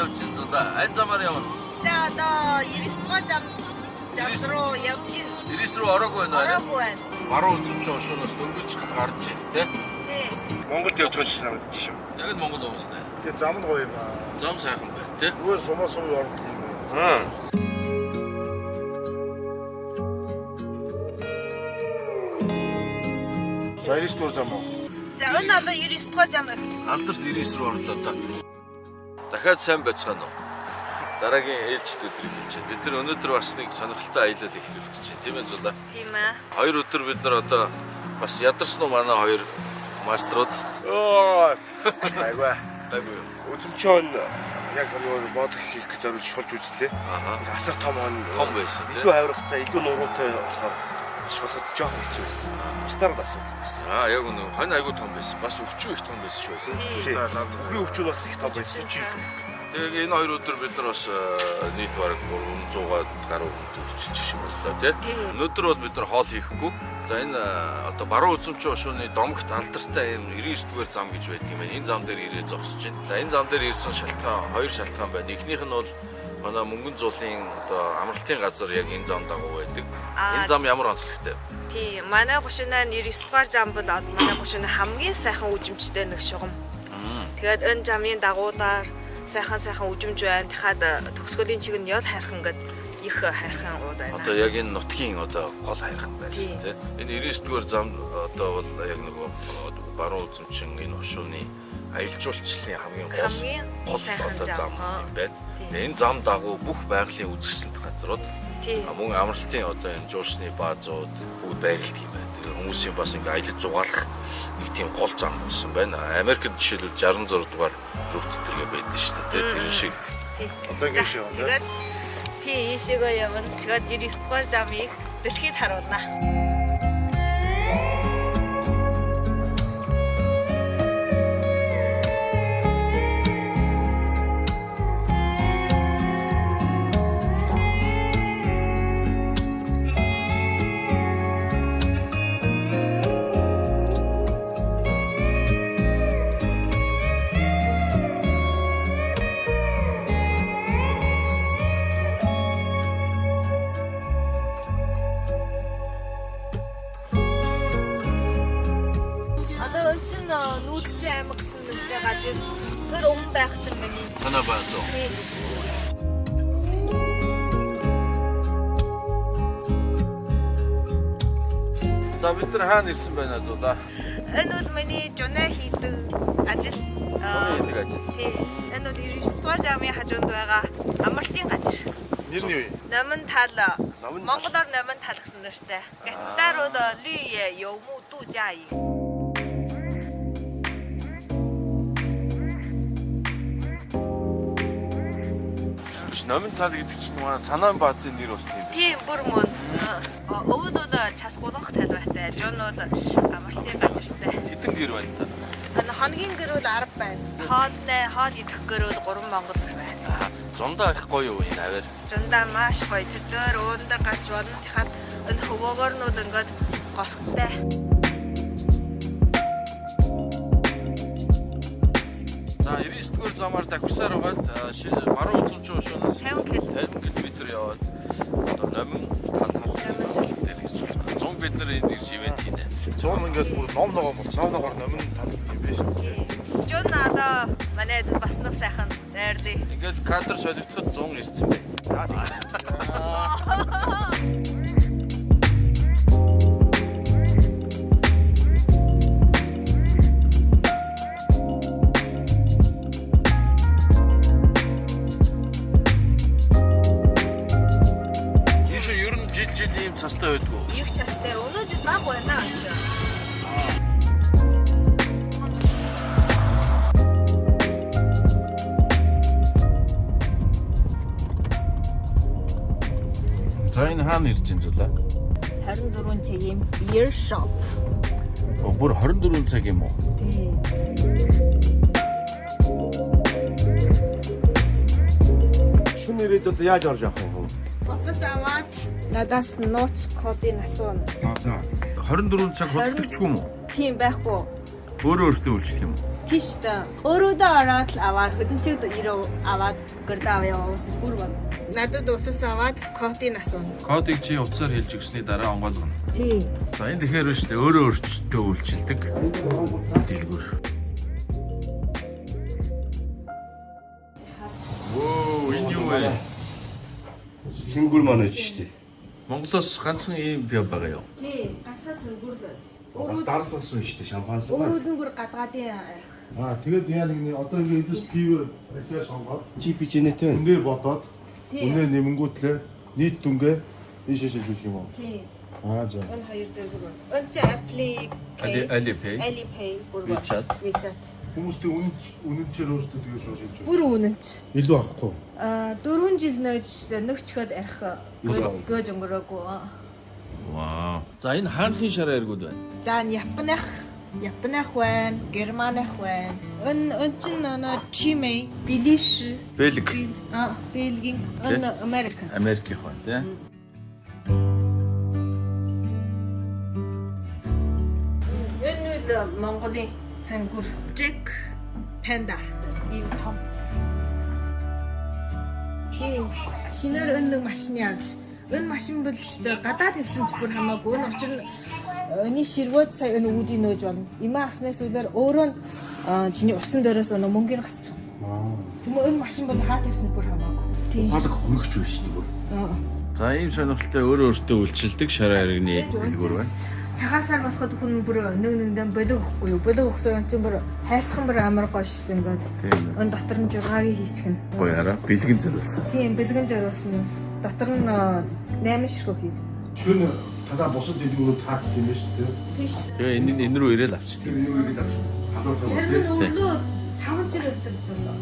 явж зулаа. Аль замаар явна? За одоо 99 зам руу явж гин. 90 руу ороогүй байна. Ороогүй байна. Баруун үзмч уушуунаас дөнгөж гарч ийн тэ. Тий. Монголд явж байгаа санагдчих шүү. Яг л Монгол уусна. Тэгээ зам нь гоё юм аа. Зам сайхан байна тэ. Зүгээр сумаа сум орд юм байна. Аа. Баярс тур зам уу? За энэ одоо 99 дугаар зам. Алдарт 99 руу орлоо одоо. Дахиад сайн байцгаана уу? Дараагийн ээлжид өдрийг хэлж байна. Бид нар өнөөдөр бас нэг сонирхолтой аялал эхлүүлэх гэж байна. Тийм ээ зулаа. Тийм ээ. 2 өдөр бид нар одоо бас ядарсан уу манай хоёр маструуд. Оо. Айгаа. Айгүй. Үзмчон яг нөгөө бодох хийх гэж зориулж шулж үзлээ. Асар том том байсан тийм. илүү авиргатай, илүү нуруутай болохоор шулахад жоох хэцүү байсан. Устаар л асуудал байсан. Яг үнэ хань айгүй том байсан. Бас өвчөө их том байсан шүү байсан. Бүхний өвчүүд бас их том байсан. Тэгээ энэ 2 өдөр бид нар бас нийт бараг 300-аад гаруй төлөвчж шиг боллоо тийм. Өнөөдөр бол бид нар хоол хийхгүй. За энэ одоо баруун үзмчийн уушууны домогт алдартай юм 99 дугаар зам гэж байдаг юм байна. Энэ зам дээр ирээ зогсож байна. За энэ зам дээр ирсэн шалтгаан хоёр шалтгаан байна. Эхнийх нь бол манай мөнгөн зуулын одоо амралтын газар яг энэ зам дагуу байдаг. Энэ зам ямар онцлогтой вэ? Тий, манай гушуунаа 99 дугаар зам бол манай гушууны хамгийн сайхан үжимчтэй нэг шугам. Тэгээд энэ замын дагуудаар сайхан үжимж байна. Дахиад төгсгөлийн чиг нь ял хайрхан гэдэг их хайрхан ууд байна. Одоо яг энэ нутгийн одоо гол хайрхан байсан тийм. Энэ 99 дугаар зам одоо бол яг нөгөө баруун үзмчин энэ хушууны аялал жуулчлалын хамгийн гол сайхан зам юм байна. Энэ зам дагуу бүх байгалийн үзэсгэлэнт газрууд мөн амралтын одоо энэ жуулчны баазууд бүгд байрлалт юм байна. Тэгээ хүмүүсийн бас ингээ аялал зугаалах нэг тийм гол зам болсон байна. Америкт жишээлбэл 66 дугаар рут төргээ байдаг шүү дээ. Тэр шиг. Одоо ингэ шиг байна. Тэгээд тий ийшээгээ явна. Тэгээд 99 дугаар замыг дэлхийд харуулна. Нүүдэлч аймаг гэсэн нэртэй газар тэр өмнө байх юм байна. Танаа бааз уу? За бид нар хаана ирсэн байна зулаа? Энэ бол миний жунаа хийдэг ажил. Хийдэг ажил. Тийм. Энэ бол 99 дугаар замын хажуунд байгаа амралтын газар. Нэр нь юу вэ? Номон тал. Монголоор номон тал гэсэн нэртэй. Гаттаар бол лүе ёму дужаи. Номын тал гэдэг чинь манай санаан баазын нэр бас тийм. Тийм бүр мөн. Өвд бол часгуулах талбайтай. Жон бол амралтын газартай. Хэдэн гэр байна та? Энэ хоногийн гэр бол 10 байна. Хоол идэх гэр бол 3 монгол гэр байна. Зундаа их гоё юу энэ аваар. Зундаа маш гоё. Тэдгээр өөндөө гарч болно. Тэгэхээр энэ хөвөөгөрнүүд ингээд голхтой. За 99 дугаар замаар давхсаар байгаад баруун үзмчийн уушуунаас 50 км яваад одоо номин тал дээр ирж байна. 100 бид нар энэ ирж ивент хийнэ. 100 ингээд бүр ном ногоо бол савнагоор номын тал юм байна шүү дээ. Жон надаа манайд бас нэг сайхан найрлаа. Ингээд кадр солигдоход 100 ирсэн байна. Жил ийм цастай байдгүй. Их цастай. Өнөө жил баг байна. За энэ хаана ирж байна зулаа? 24 цагийн beer shop. Бүр 24 цаг юм уу? Тий. Шүн ирээд яаж орж явах вэ? Батас аваад надаас нууц кодыг асууна. За. 24 цаг хөдөлгөхгүй юм уу? Тийм байхгүй. Өөрөө өөртөө үйлчлэх юм уу? тийш та. Өөрөөдөө ороод л аваад хөдөнчөд ирөө аваад гэрдээ аваа явуулсан бүр баг. Надад утас аваад кодыг асууна. Кодыг чи утсаар хэлж өгсөний дараа онгойлгоно. Тий. За энэ тэгэхээр шүү дээ өөрөө өөрчлөлтөө үйлчилдэг. Дэлгүүр. Оо, энэ юу вэ? Сэнгүр маань ээж штэ. Монголоос ганцхан ийм бие байгаа юу? Тий, ганцхан сүнгүр. Бас дарс бас байна штэ, шампанс. Өөрөд нь бүр гадгаадын Тэгээд яа нэг одоо ингэ эдс пив ахиа сонгоод GPG-нэтэй байна. ингээ бодоод Тий. үнэ нэмэнгүүтлээ нийт дүнгээ ийшээ шилжүүлэх юм уу? Тий. За. Энэ хоёр дээр бүр. Энэ чи Alipay. Alipay бүр. WeChat. WeChat. Хүмүүстэй үнэнчээр өөрсдөө тэгээ шууд шилжүүлж. Бүр үнэнч. Илүү авахгүй. 4 жил нэг чихэд арих гөөж өнгөрөөгүй. Вау. За энэ хаанхын шараа эргүүд байна? За Японых байна, Германых байна. Энэ чинь Чимэй, Билиш, Бэлэг. Бельгийн, энэ Америк. Америкийнх байна тий. Энэ үл Монголын сангүр Jack Panda. Ийм том. Шинээр энэ машины авч. Энэ машин бол шүү дээ гадаад тавьсан ч бүр хамаагүй. Энэ учир нь энэ ширвүүд сая энэ үүдийн нөөж болно. Имээ авснаас үлээр өөрөө чиний утсан дээрээс өнө мөнгөний гасчих. Тэгмээ энэ машин бол хаа тавьсан бүр хамаагүй. Тийм. Ухаалаг хөрөгч үү штэ бүр. За ийм сонирхолтой өөрөө өөртөө үйлчилдэг шараа иргэний дэлгүүр байна. Цагаасаар болоход хүн бүр нэг болог өгөхгүй юу? Болог өгсөн чинь бүр хайрцхан бүр амар гоё шүү дээ ингээд. Тийм. Энэ дотор нь жургагийг хийчихнэ. Гоё хараа бэлгэн зэрүүлсэн. Тийм, бэлгэн зориулсан юм. Дотор нь 8 ширхэг хий. Шөнө талаа бусад дэлгүүрүүд таацдаг юм шүү дээ. Тийш. Тэгээ энэ рүү ирээл авчдаг. Тэр нэг л авчих. Халууртай. Тэр нь өглөө 5 жил өдөр тусаа.